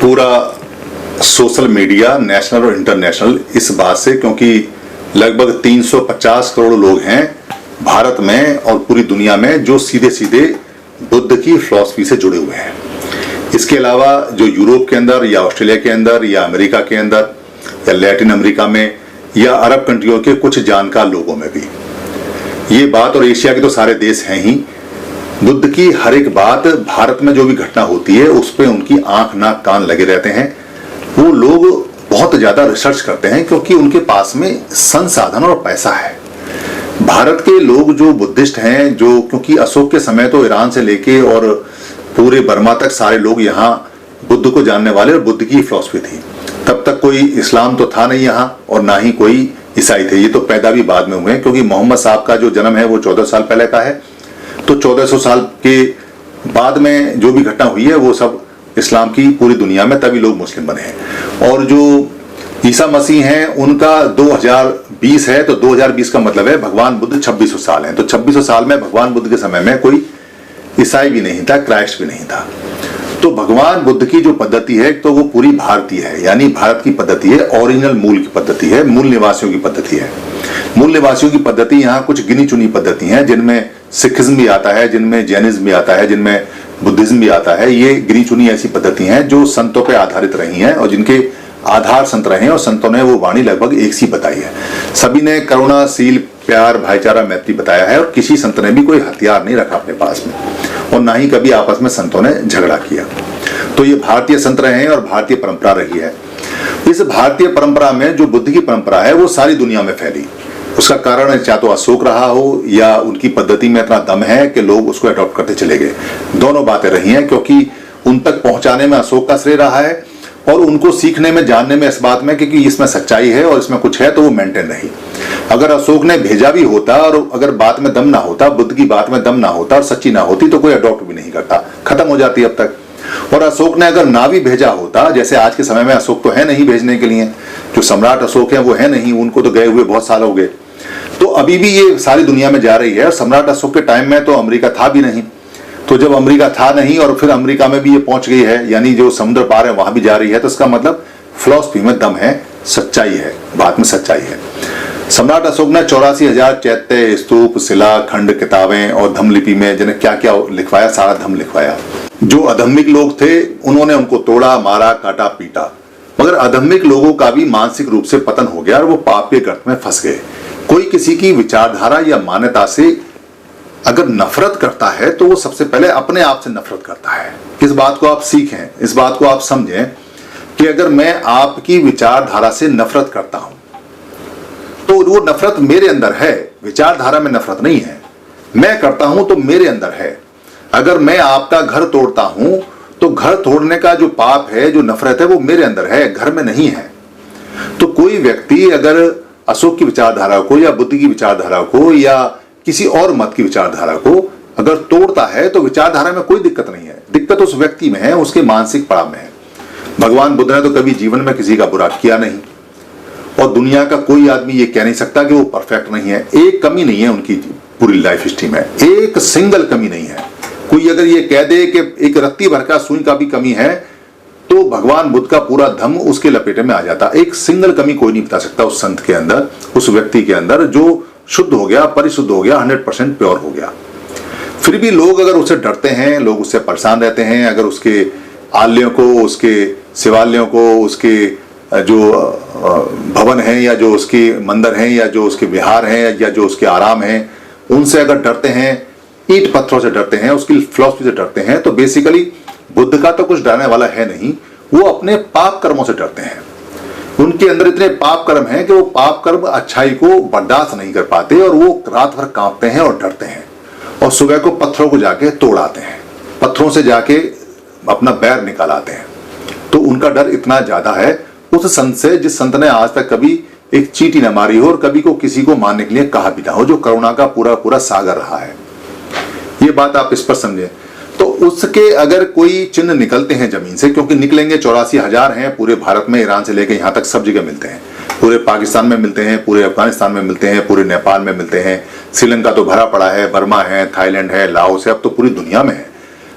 पूरा social media national और international इस बात से, क्योंकि लगभग 350 करोड़ लोग हैं भारत में और पूरी दुनिया में जो सीधे सीधे बुद्ध की फिलॉसफी से जुड़े हुए हैं। इसके अलावा जो यूरोप के अंदर या ऑस्ट्रेलिया के अंदर या अमेरिका के अंदर या लैटिन अमेरिका में या अरब कंट्रियों के कुछ जानकार लोगों में भी ये बात, और एशिया के तो सारे देश हैं ही, बुद्ध की हर एक बात भारत में जो भी घटना होती है उस पर उनकी आंख नाक कान लगे रहते हैं। वो लोग बहुत ज्यादा रिसर्च करते हैं क्योंकि उनके पास में संसाधन और पैसा है। भारत के लोग जो बुद्धिस्ट हैं, जो क्योंकि अशोक के समय तो ईरान से लेके और पूरे बर्मा तक सारे लोग यहाँ बुद्ध को जानने वाले और बुद्ध की फिलॉसफी थी। तब तक कोई इस्लाम तो था नहीं यहाँ और ना ही कोई ईसाई थे। ये तो पैदा भी बाद में हुए हैं क्योंकि मोहम्मद साहब का जो जन्म है वो 14 साल पहले का है, तो 1400 साल के बाद में जो भी घटना हुई है वो सब इस्लाम की पूरी दुनिया में, तभी लोग मुस्लिम बने हैं। और जो ईसा मसीह हैं उनका 2020 है, तो 2020 का मतलब है भगवान बुद्ध 2600 साल हैं। तो 2600 साल में भगवान बुद्ध के समय में कोई ईसाई भी नहीं था, क्राइस्ट भी नहीं था। तो भगवान बुद्ध की जो पद्धति है तो वो पूरी भारतीय है, यानी भारत की पद्धति है, ओरिजिनल मूल की पद्धति है, मूल निवासियों की पद्धति है। मूल निवासियों की पद्धति यहाँ कुछ गिनी चुनी पद्धति हैं जिनमें सिखिज्म भी आता है, जिनमें जैनिज्म भी आता है, जिनमें बुद्धिज्म भी आता है। ये गिनी चुनी ऐसी पद्धति हैं जो संतों पे आधारित रही हैं और जिनके आधार संत रहे हैं और संतों ने वो वाणी लगभग एक सी बताई है। सभी ने करुणा, शील, प्यार, भाईचारा, मैत्री बताया है और किसी संत ने भी कोई हथियार नहीं रखा अपने पास में और ना ही कभी आपस में संतों ने झगड़ा किया। तो ये भारतीय संत रहे हैं और भारतीय परंपरा रही है। इस भारतीय परंपरा में जो बुद्ध की परंपरा है वो सारी दुनिया में फैली। उसका कारण चाहे तो अशोक रहा हो या उनकी पद्धति में इतना दम है कि लोग उसको अडॉप्ट करते चले गए। दोनों बातें रही हैं क्योंकि उन तक पहुंचाने में अशोक का श्रेय रहा है और उनको सीखने में, जानने में इस बात में कि इसमें सच्चाई है और इसमें कुछ है, तो वो मेंटेन रही। अगर अशोक ने भेजा भी होता और अगर बात में दम ना होता, बुद्ध की बात में दम ना होता और सच्ची ना होती, तो कोई अडॉप्ट भी नहीं करता, खत्म हो जाती अब तक। और अशोक ने अगर ना भी भेजा होता, जैसे आज के समय में अशोक तो है नहीं भेजने के लिए, जो सम्राट अशोक है वो है नहीं, उनको तो गए हुए बहुत साल हो गए, तो अभी भी ये सारी दुनिया में जा रही है। और सम्राट अशोक के टाइम में तो अमेरिका था भी नहीं, तो जब अमेरिका था नहीं और फिर अमेरिका में भी ये पहुंच गई है, यानी जो समुद्र पार है वहां भी जा रही है, तो इसका मतलब फिलॉसफी में दम है, सच्चाई है, बात में सच्चाई है। सम्राट अशोक ने 84,000 चैत्य, स्तूप, शिला खंड, किताबें और धम्मलिपि में जिन्हें क्या क्या लिखवाया, सारा धम्म लिखवाया। जो अधम्मिक लोग थे उन्होंने उनको तोड़ा, मारा, काटा, पीटा, मगर अधम्मिक लोगों का भी मानसिक रूप से पतन हो गया और वो पाप के गर्त में फंस गए। कोई किसी की विचारधारा या मान्यता से अगर नफरत करता है तो वो सबसे पहले अपने आप से नफरत करता है। इस बात को आप सीखें, इस बात को आप समझें कि अगर मैं आपकी विचारधारा से नफरत करता हूं तो वो नफरत मेरे अंदर है, विचारधारा में नफरत नहीं है। मैं करता हूं तो मेरे अंदर है। अगर मैं आपका घर तोड़ता हूं तो घर तोड़ने का जो पाप है, जो नफरत है, वो मेरे अंदर है, घर में नहीं है। तो कोई व्यक्ति अगर अशोक की विचारधारा को या बुद्ध की विचारधारा को या किसी और मत की विचारधारा को अगर तोड़ता है तो विचारधारा में कोई दिक्कत नहीं है, दिक्कत उस व्यक्ति में है, उसके मानसिक पड़ाव में है। भगवान बुद्ध ने तो कभी जीवन में किसी का बुरा किया नहीं और दुनिया का कोई आदमी ये कह नहीं सकता कि वो परफेक्ट नहीं है। एक कमी नहीं है उनकी पूरी लाइफ हिस्ट्री में, एक सिंगल कमी नहीं है। कोई अगर ये कह दे कि एक रत्ती भर का सुई का भी कमी है तो भगवान बुद्ध का पूरा धम्म उसके लपेटे में आ जाता। एक सिंगल कमी कोई नहीं बता सकता उस संत के अंदर, उस व्यक्ति के अंदर जो शुद्ध हो गया, परिशुद्ध हो गया, 100% प्योर हो गया। फिर भी लोग अगर उससे डरते हैं, लोग उससे परेशान रहते हैं, अगर उसके आल्यों को, उसके शिवालयों को, उसके जो भवन हैं या जो उसके मंदिर हैं या जो उसके विहार हैं या जो उसके आराम हैं, उनसे अगर डरते हैं, ईंट पत्थरों से डरते हैं, उसकी फिलॉसफी से डरते हैं, तो बेसिकली बुद्ध का तो कुछ डरने वाला है नहीं। वो अपने पाप कर्मों से डरते हैं। उनके अंदर इतने पाप कर्म हैं कि वो पाप कर्म अच्छाई को बर्दाश्त नहीं कर पाते और वो रात भर कांपते हैं और डरते हैं और सुबह को पत्थरों को जाके तोड़ आते हैं, पत्थरों से जाके अपना बैर निकाल आते हैं। तो उनका डर इतना ज्यादा है उस संत से जिस संत ने आज तक कभी एक चींटी न मारी हो और कभी को किसी को मारने के लिए कहा भी ना हो, जो करुणा का पूरा पूरा सागर रहा है। ये बात आप इस पर समझें। तो उसके अगर कोई चिन्ह निकलते हैं जमीन से, क्योंकि निकलेंगे, 84,000 हैं पूरे भारत में, ईरान से लेकर यहाँ तक सब जगह मिलते हैं, पूरे पाकिस्तान में मिलते हैं, पूरे अफगानिस्तान में मिलते हैं, पूरे नेपाल में मिलते हैं, श्रीलंका तो भरा पड़ा है, बर्मा है, थाईलैंड है, लाओस है, अब तो पूरी दुनिया में है।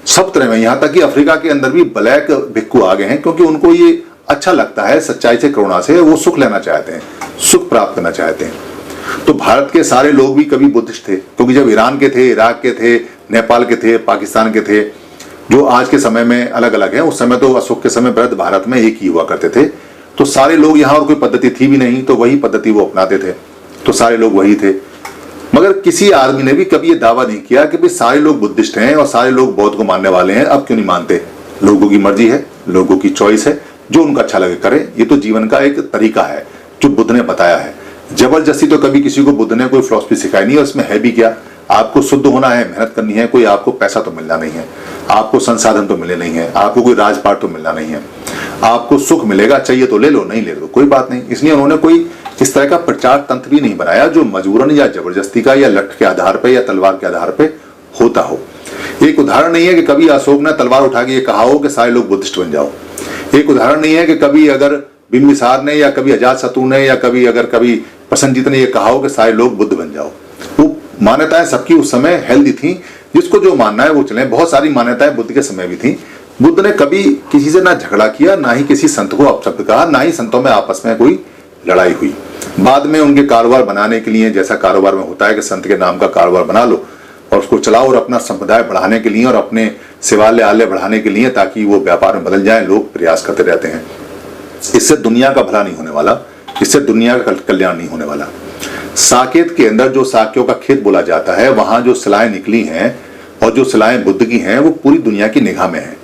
सब तरह में, यहाँ तक कि अफ्रीका के अंदर भी ब्लैक भिक्खु आ गए हैं, क्योंकि उनको ये अच्छा लगता है, सच्चाई से करुणा से वो सुख लेना चाहते हैं, सुख प्राप्त करना चाहते हैं। तो भारत के सारे लोग भी कभी बुद्धिस्ट थे, क्योंकि जब ईरान के थे, इराक के थे, नेपाल के थे, पाकिस्तान के थे, जो आज के समय में अलग अलग हैं, उस समय तो अशोक के समय वृद्ध भारत में एक ही हुआ करते थे। तो सारे लोग यहाँ, और कोई पद्धति थी भी नहीं, तो वही पद्धति वो अपनाते थे, तो सारे लोग वही थे। मगर किसी आदमी ने भी कभी ये दावा नहीं किया कि भाई सारे लोग बुद्धिस्ट हैं और सारे लोग बौद्ध को मानने वाले हैं। अब क्यों नहीं मानते? लोगों की मर्जी है, लोगों की चॉइस है, जो उनका अच्छा लगे करें। ये तो जीवन का एक तरीका है जो बुद्ध ने बताया है। जबरदस्ती तो कभी किसी को बुद्ध ने कोई फिलॉसफी सिखाई नहीं, और इसमें है भी क्या? आपको शुद्ध होना है, मेहनत करनी है, कोई आपको पैसा तो मिलना नहीं है, आपको संसाधन तो मिले नहीं है, आपको कोई राजपाट तो मिलना नहीं है, आपको सुख मिलेगा, चाहिए तो ले लो, नहीं ले लो कोई बात नहीं। इसलिए उन्होंने कोई इस तरह का प्रचार तंत्र भी नहीं बनाया जो मजबूरन या जबरदस्ती का या लठ के आधार पर या तलवार के आधार पर होता हो। एक उदाहरण नहीं है कि कभी अशोक ने तलवार उठा के ये कहा हो कि सारे लोग बुद्धिस्ट बन जाओ। एक उदाहरण नहीं है कि कभी अगर बिंबिसार ने या कभी अजातशत्रु ने या कभी प्रसन्नजीत ने ये कहा हो कि सारे लोग बुद्ध बन जाओ। वो मान्यताएं सबकी उस समय हेल्दी थी, जिसको जो मानना है वो चले। बहुत सारी मान्यताएं बुद्ध के समय भी थी। बुद्ध ने कभी किसी से ना झगड़ा किया, ना ही किसी संत को अपशब्द कहा, ना ही संतों में आपस में कोई लड़ाई हुई। बाद में उनके कारोबार बनाने के लिए, जैसा कारोबार में होता है कि संत के नाम का कारोबार बना लो और उसको चलाओ, और अपना संप्रदाय बढ़ाने के लिए और अपने सेवालय आलय बढ़ाने के लिए, ताकि वो व्यापार में बदल जाए, लोग प्रयास करते रहते हैं। इससे दुनिया का भला नहीं होने वाला, इससे दुनिया का कल्याण नहीं होने वाला। साकेत के अंदर जो साक्यों का खेत बोला जाता है, वहां जो शिलाएं निकली हैं और जो शिलाएं बुद्ध की हैं, वो पूरी दुनिया की निगाह में है।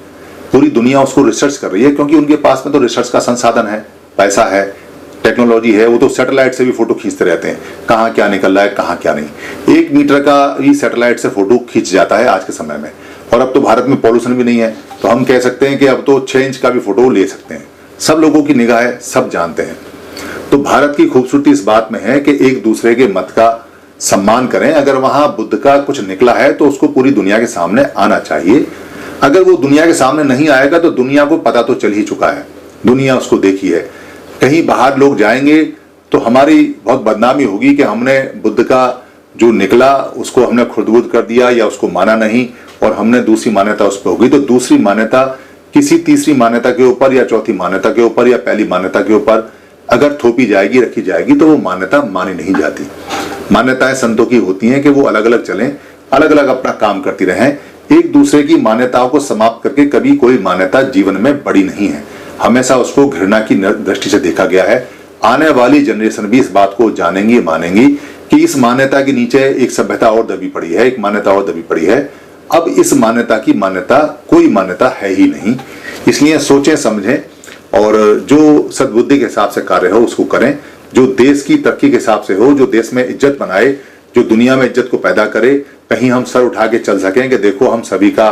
पूरी दुनिया उसको रिसर्च कर रही है, क्योंकि उनके पास में तो रिसर्च का संसाधन है, पैसा है, टेक्नोलॉजी है। वो तो सैटेलाइट से भी फोटो खींचते रहते हैं, कहाँ क्या निकल रहा है, कहाँ क्या नहीं। 1 मीटर का ही सैटेलाइट से फोटो खींच जाता है आज के समय में। और अब तो भारत में पॉल्यूशन भी नहीं है, तो हम कह सकते हैं कि अब तो 6 इंच का भी फोटो ले सकते हैं। सब लोगों की निगाह है, सब जानते हैं। तो भारत की खूबसूरती इस बात में है कि एक दूसरे के मत का सम्मान करें। अगर वहां बुद्ध का कुछ निकला है तो उसको पूरी दुनिया के सामने आना चाहिए। अगर वो दुनिया के सामने नहीं आएगा तो दुनिया को पता तो चल ही चुका है, दुनिया उसको देखी है। कहीं बाहर लोग जाएंगे तो हमारी बहुत बदनामी होगी कि हमने बुद्ध का जो निकला उसको हमने खुर्द-बुर्द कर दिया या उसको माना नहीं, और हमने दूसरी मान्यता उस पर होगी। तो दूसरी मान्यता किसी तीसरी मान्यता के ऊपर या चौथी मान्यता के ऊपर या पहली मान्यता के ऊपर अगर थोपी जाएगी, रखी जाएगी, तो वो मान्यता मानी नहीं जाती। मान्यताएं संतों की होती हैं कि वो अलग अलग चलें, अलग अलग अपना काम करती रहें। एक दूसरे की मान्यताओं को समाप्त करके कभी कोई मान्यता जीवन में बड़ी नहीं है, हमेशा उसको घृणा की दृष्टि से देखा गया है। आने वाली जनरेशन भी इस बात को जानेंगी, मानेंगी कि इस मान्यता के नीचे एक सभ्यता और दबी पड़ी है, एक मान्यता और दबी पड़ी है। अब इस मान्यता की मान्यता कोई मान्यता है ही नहीं। इसलिए सोचें, समझें, और जो सद्बुद्धि के हिसाब से कार्य हो उसको करें, जो देश की तरक्की के हिसाब से हो, जो देश में इज्जत बनाए, जो दुनिया में इज्जत को पैदा करे। कहीं हम सर उठा के चल सकें कि देखो हम सभी का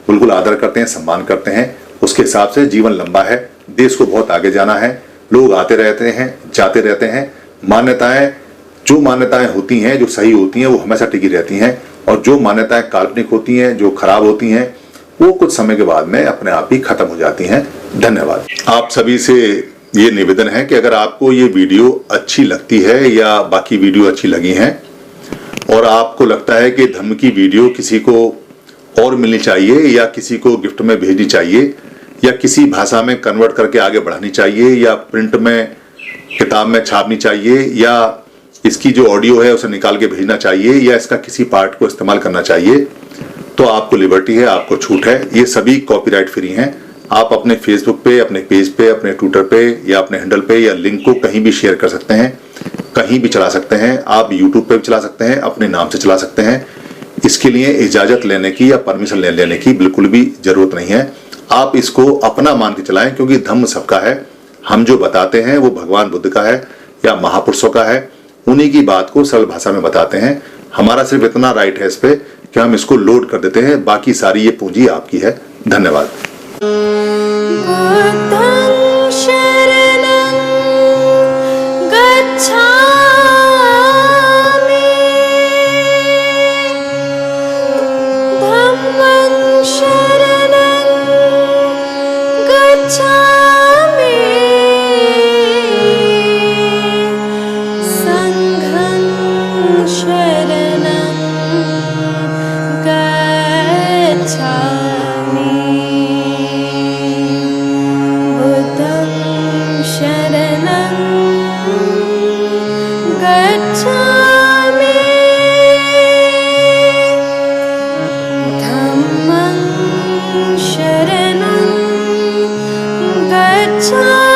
बिल्कुल आदर करते हैं, सम्मान करते हैं। उसके हिसाब से जीवन लंबा है, देश को बहुत आगे जाना है। लोग आते रहते हैं, जाते रहते हैं। मान्यताएं, जो मान्यताएं होती हैं, जो सही होती हैं, वो हमेशा टिकी रहती हैं, और जो मान्यताएं काल्पनिक होती हैं, जो खराब होती हैं, वो कुछ समय के बाद में अपने आप ही खत्म हो जाती हैं। धन्यवाद। आप सभी से ये निवेदन है कि अगर आपको ये वीडियो अच्छी लगती है या बाकी वीडियो अच्छी लगी हैं और आपको लगता है कि धम्म की वीडियो किसी को और मिलनी चाहिए या किसी को गिफ्ट में भेजनी चाहिए या किसी भाषा में कन्वर्ट करके आगे बढ़ानी चाहिए या प्रिंट में किताब में छापनी चाहिए या इसकी जो ऑडियो है उसे निकाल के भेजना चाहिए या इसका किसी पार्ट को इस्तेमाल करना चाहिए, तो आपको लिबर्टी है, आपको छूट है। ये सभी कॉपीराइट फ्री हैं। आप अपने फेसबुक पे, अपने पेज पे, अपने ट्विटर पे या अपने हैंडल पे या लिंक को कहीं भी शेयर कर सकते हैं, कहीं भी चला सकते हैं। आप यूट्यूब पे भी चला सकते हैं, अपने नाम से चला सकते हैं। इसके लिए इजाजत लेने की या परमिशन लेने की बिल्कुल भी जरूरत नहीं है। आप इसको अपना मान के चलाएं, क्योंकि धम्म सबका है। हम जो बताते हैं वो भगवान बुद्ध का है या महापुरुषों का है, उन्हीं की बात को सरल भाषा में बताते हैं। हमारा सिर्फ इतना राइट है इस पे कि हम इसको लोड कर देते हैं, बाकी सारी ये पूंजी आपकी है। धन्यवाद। शरणं गच्छामि। शरणं गच्छामि धम्मं शरणं गच्छामि